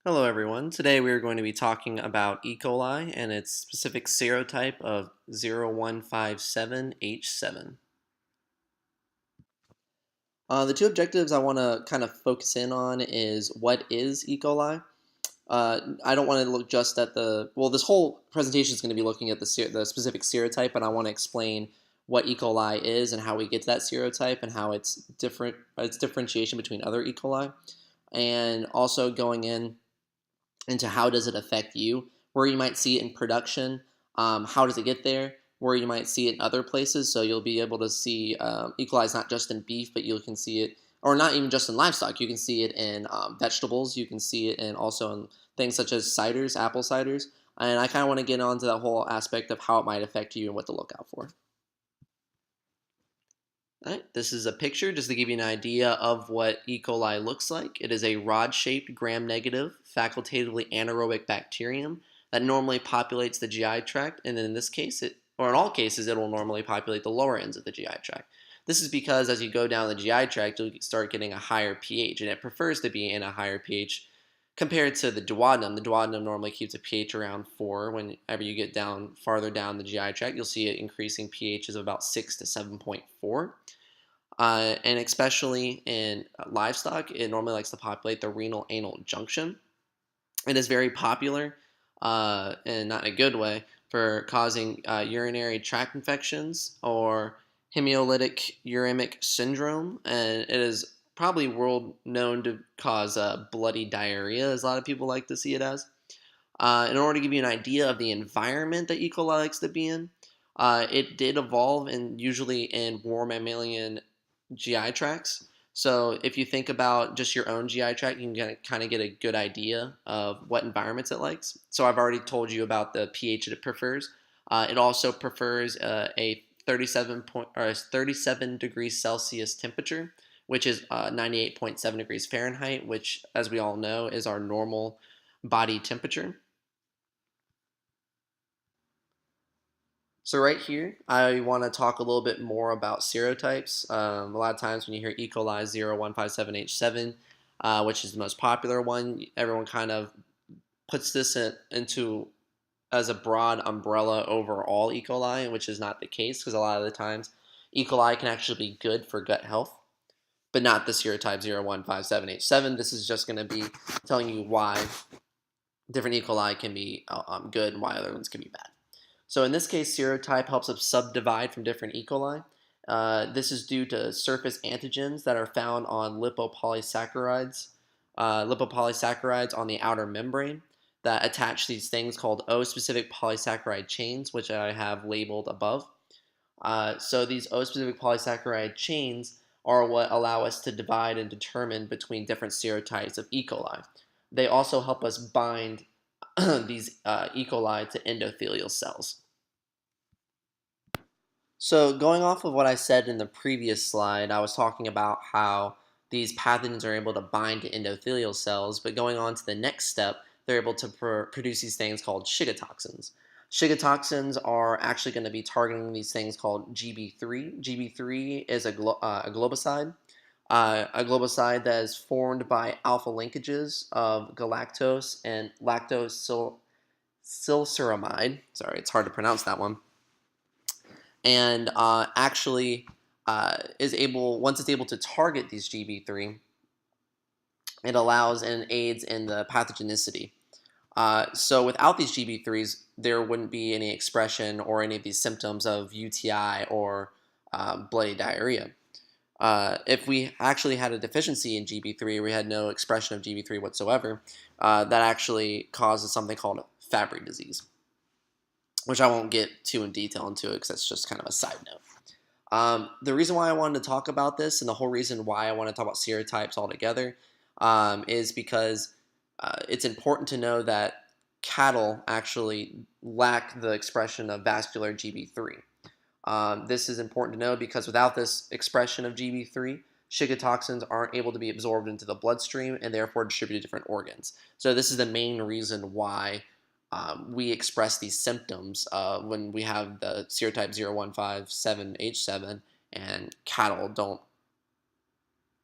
Hello everyone. Today we are going to be talking about E. coli and its specific serotype of 0157H7. The two objectives I want to kind of focus in on is what is E. coli. I don't want to look just at this whole presentation is going to be looking at the specific serotype, and I want to explain what E. coli is and how we get to that serotype and how it's different, its differentiation between other E. coli, and also going into how does it affect you, where you might see it in production, how does it get there, where you might see it in other places. So you'll be able to see E. coli is not just in beef, but you can see it, or not even just in livestock. You can see it in vegetables. You can see it in also in things such as ciders, apple ciders. And I kind of want to get onto that whole aspect of how it might affect you and what to look out for. All right, this is a picture just to give you an idea of what E. coli looks like. It is a rod-shaped gram-negative, facultatively anaerobic bacterium that normally populates the GI tract, and in this case, or in all cases, it will normally populate the lower ends of the GI tract. This is because as you go down the GI tract, you'll start getting a higher pH, and it prefers to be in a higher pH compared to the duodenum. The duodenum normally keeps a pH around 4. Whenever you get down farther down the GI tract, you'll see it increasing pHs of about 6 to 7.4. And especially in livestock, it normally likes to populate the renal anal junction. It is very popular, and not in a good way, for causing urinary tract infections or hemolytic uremic syndrome. And it is probably world known to cause bloody diarrhea, as a lot of people like to see it as. In order to give you an idea of the environment that E. coli likes to be in, it did evolve and usually in warm mammalian GI tracts. So if you think about just your own GI tract, you can kind of get a good idea of what environments it likes. So I've already told you about the pH that it prefers. It also prefers a 37 degrees Celsius temperature, which is 98.7 degrees Fahrenheit, which, as we all know, is our normal body temperature. So right here, I want to talk a little bit more about serotypes. A lot of times when you hear E. coli 0157H7, which is the most popular one, everyone kind of puts this into as a broad umbrella over all E. coli, which is not the case because a lot of the times E. coli can actually be good for gut health, but not the serotype 0157H7. This is just going to be telling you why different E. coli can be good and why other ones can be bad. So in this case, serotype helps us subdivide from different E. coli. This is due to surface antigens that are found on lipopolysaccharides on the outer membrane that attach these things called O-specific polysaccharide chains, which I have labeled above. So these O-specific polysaccharide chains are what allow us to divide and determine between different serotypes of E. coli. They also help us bind these E. coli to endothelial cells. So going off of what I said in the previous slide, I was talking about how these pathogens are able to bind to endothelial cells, but going on to the next step, they're able to produce these things called Shiga toxins. Shiga toxins are actually going to be targeting these things called GB3. GB3 is a globicide. A globicide that is formed by alpha linkages of galactose and lactosylceramide. Sorry, it's hard to pronounce that one. And actually is able, once it's able to target these GB3, it allows and aids in the pathogenicity. So without these GB3s, there wouldn't be any expression or any of these symptoms of UTI or bloody diarrhea. If we actually had a deficiency in GB3, we had no expression of GB3 whatsoever, that actually causes something called Fabry disease, which I won't get too in detail into it because that's just kind of a side note. The reason why I wanted to talk about this and the whole reason why I want to talk about serotypes altogether is because it's important to know that cattle actually lack the expression of vascular GB3. This is important to know because without this expression of GB3, Shiga toxins aren't able to be absorbed into the bloodstream and therefore distributed to different organs. So this is the main reason why we express these symptoms when we have the serotype 0157H7 and cattle don't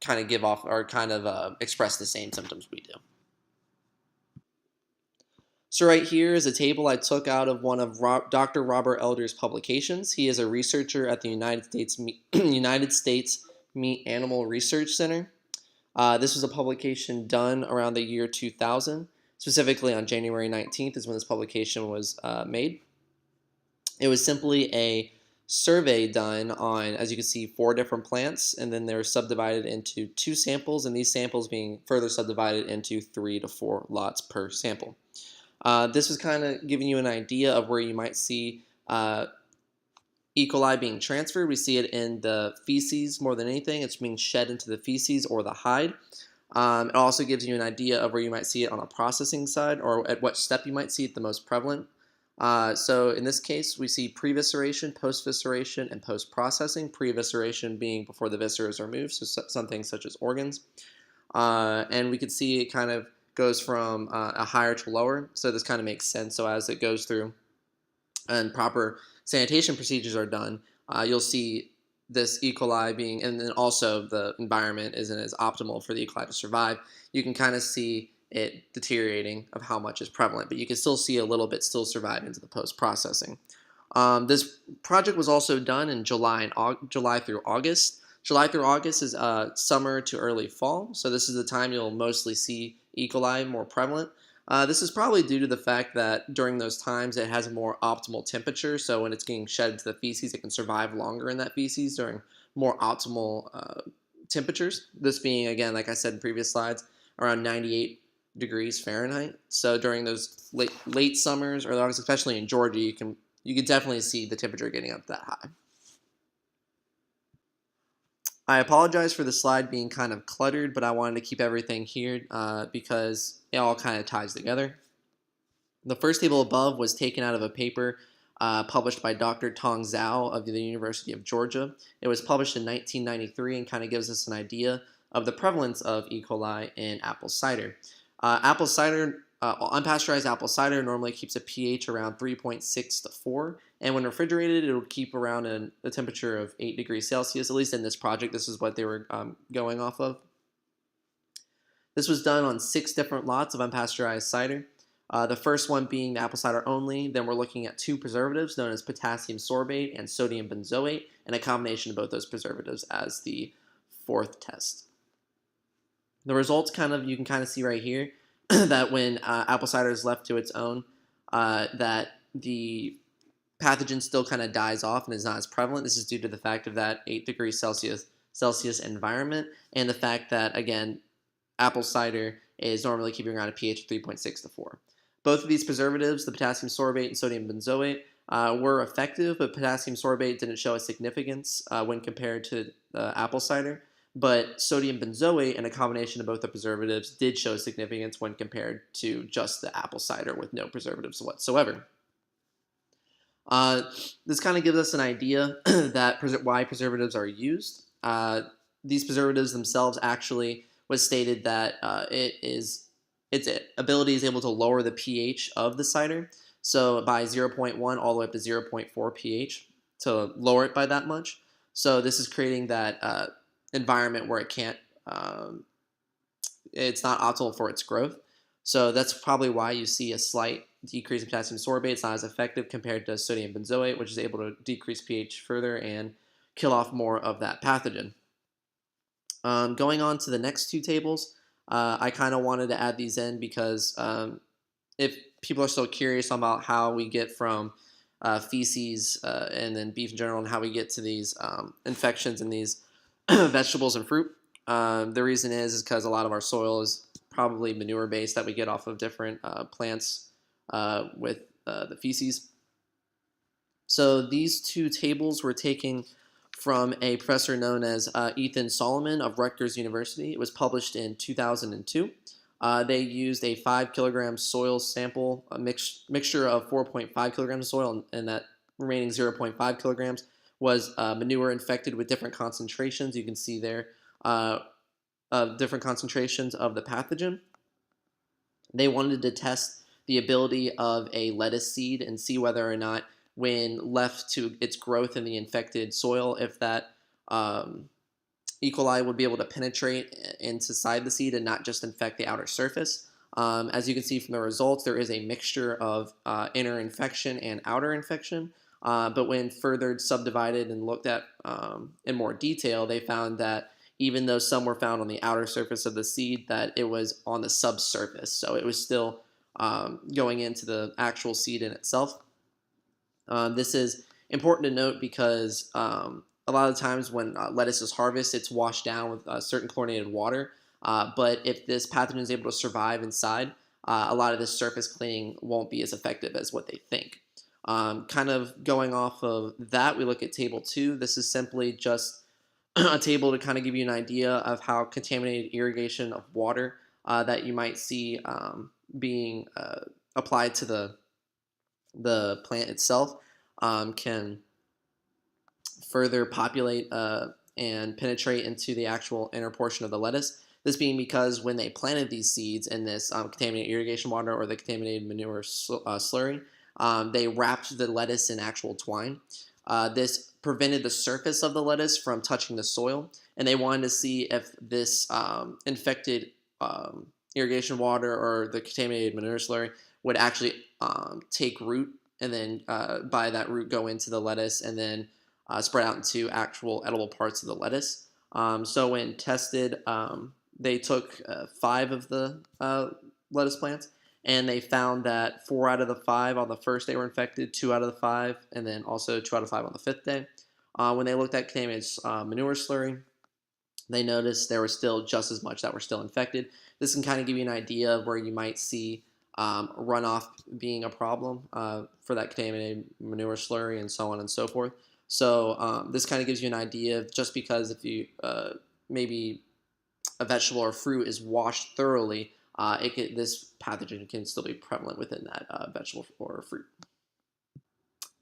kind of give off or kind of express the same symptoms we do. So right here is a table I took out of one of Dr. Robert Elder's publications. He is a researcher at the United States Meat Animal Research Center. This was a publication done around the year 2000, specifically on January 19th is when this publication was made. It was simply a survey done on, as you can see, 4 different plants, and then they're subdivided into 2 samples, and these samples being further subdivided into 3 to 4 lots per sample. This was kind of giving you an idea of where you might see E. coli being transferred. We see it in the feces more than anything. It's being shed into the feces or the hide. It also gives you an idea of where you might see it on a processing side or at what step you might see it the most prevalent. So in this case, we see pre-visceration, post-visceration, and post-processing. Pre-visceration being before the viscera is removed, so something such as organs. And we can see it kind of goes from a higher to lower, so this kind of makes sense. So as it goes through and proper sanitation procedures are done, you'll see this E. coli being, and then also the environment isn't as optimal for the E. coli to survive. You can kind of see it deteriorating of how much is prevalent, but you can still see a little bit still survive into the post-processing. This project was also done in July through August. July through August is summer to early fall, so this is the time you'll mostly see E. coli more prevalent. This is probably due to the fact that during those times it has a more optimal temperature, so when it's getting shed into the feces, it can survive longer in that feces during more optimal temperatures. This being, again, like I said in previous slides, around 98 degrees Fahrenheit. So during those late summers or August, especially in Georgia, you can definitely see the temperature getting up that high. I apologize for the slide being kind of cluttered, but I wanted to keep everything here because it all kind of ties together. The first table above was taken out of a paper published by Dr. Tong Zhao of the University of Georgia. It was published in 1993 and kind of gives us an idea of the prevalence of E. coli in apple cider. Apple cider, unpasteurized apple cider normally keeps a pH around 3.6 to 4, and when refrigerated, it will keep around a temperature of 8 degrees Celsius. At least in this project, this is what they were going off of. This was done on 6 different lots of unpasteurized cider. The first one being the apple cider only. Then we're looking at 2 preservatives known as potassium sorbate and sodium benzoate, and a combination of both those preservatives as the 4th test. The results you can kind of see right here that when apple cider is left to its own, that the pathogen still kind of dies off and is not as prevalent. This is due to the fact of that 8 degrees Celsius environment and the fact that, again, apple cider is normally keeping around a pH of 3.6 to 4. Both of these preservatives, the potassium sorbate and sodium benzoate, were effective, but potassium sorbate didn't show a significance when compared to apple cider. But sodium benzoate and a combination of both the preservatives did show significance when compared to just the apple cider with no preservatives whatsoever. This kind of gives us an idea that why preservatives are used. These preservatives themselves actually was stated that its ability is able to lower the pH of the cider, so by 0.1 all the way up to 0.4 pH to lower it by that much. So this is creating that environment where it can't, it's not optimal for its growth. So that's probably why you see a slight decrease in potassium sorbate. It's not as effective compared to sodium benzoate, which is able to decrease pH further and kill off more of that pathogen. Going on to the next 2 tables, I kind of wanted to add these in because if people are still curious about how we get from feces and then beef in general and how we get to these infections in these vegetables and fruit, the reason is because a lot of our soil is probably manure based that we get off of different plants with the feces. So these 2 tables were taken from a professor known as Ethan Solomon of Rutgers University. It was published in 2002. They used a 5 kilogram soil sample, a mixture of 4.5 kilograms of soil, and that remaining 0.5 kilograms was manure infected with different concentrations. You can see there different concentrations of the pathogen. They wanted to test the ability of a lettuce seed and see whether or not, when left to its growth in the infected soil, if that E. coli would be able to penetrate inside the seed and not just infect the outer surface. As you can see from the results, there is a mixture of inner infection and outer infection. But when further subdivided and looked at in more detail, they found that even though some were found on the outer surface of the seed, that it was on the subsurface. So it was still going into the actual seed in itself. This is important to note because a lot of times when lettuce is harvested, it's washed down with certain chlorinated water. But if this pathogen is able to survive inside, a lot of this surface cleaning won't be as effective as what they think. Kind of going off of that, we look at table 2. This is simply just a table to kind of give you an idea of how contaminated irrigation of water that you might see being applied to the plant itself can further populate and penetrate into the actual inner portion of the lettuce. This being because when they planted these seeds in this contaminated irrigation water or the contaminated manure slurry, they wrapped the lettuce in actual twine. This prevented the surface of the lettuce from touching the soil, and they wanted to see if this infected irrigation water or the contaminated manure slurry would actually take root, and then by that root go into the lettuce and then spread out into actual edible parts of the lettuce. So when tested, they took 5 of the lettuce plants, and they found that 4 out of the 5 on the first day were infected, 2 out of the 5, and then also 2 out of 5 on the 5th day. When they looked at contaminated manure slurry, they noticed there was still just as much that were still infected. This can kind of give you an idea of where you might see runoff being a problem for that contaminated manure slurry and so on and so forth. So this kind of gives you an idea of just because if you maybe a vegetable or fruit is washed thoroughly, this pathogen can still be prevalent within that vegetable or fruit.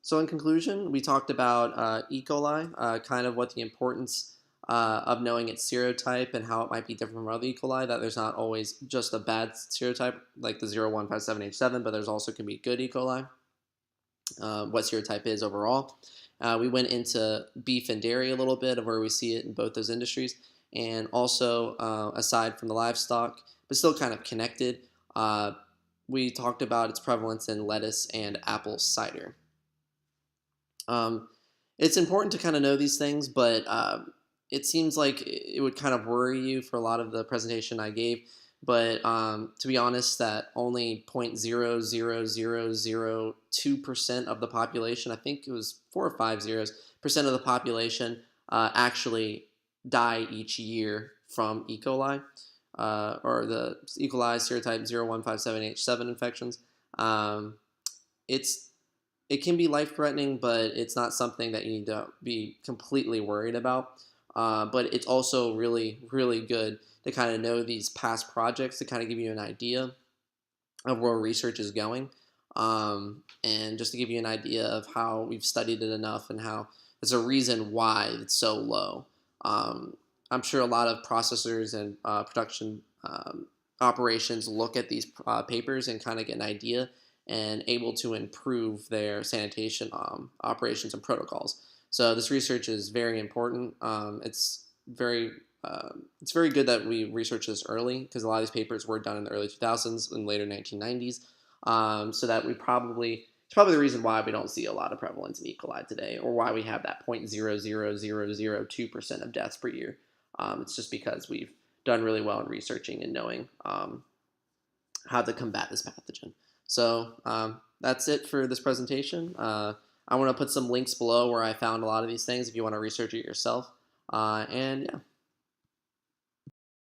So in conclusion, we talked about E. coli, kind of what the importance of knowing its serotype and how it might be different from other E. coli, that there's not always just a bad serotype like the 0157H7, but there's also can be good E. coli, what serotype is overall. We went into beef and dairy a little bit of where we see it in both those industries, and also aside from the livestock, but still kind of connected, we talked about its prevalence in lettuce and apple cider. It's important to kind of know these things, but it seems like it would kind of worry you for a lot of the presentation I gave. But to be honest, that only 0.00002% of the population, I think it was 4 or 5 zeros, percent of the population actually die each year from E. coli or the E. coli serotype 0157H7 infections. It can be life-threatening, but it's not something that you need to be completely worried about. But it's also really, really good to kind of know these past projects to kind of give you an idea of where research is going. And just to give you an idea of how we've studied it enough and how there's a reason why it's so low. I'm sure a lot of processors and production operations look at these papers and kind of get an idea and able to improve their sanitation operations and protocols. So this research is very important. It's very good that we research this early because a lot of these papers were done in the early 2000s and later 1990s. So that it's probably the reason why we don't see a lot of prevalence in E. coli today, or why we have that 0.00002% of deaths per year. It's just because we've done really well in researching and knowing how to combat this pathogen. So that's it for this presentation. I want to put some links below where I found a lot of these things if you want to research it yourself. And yeah.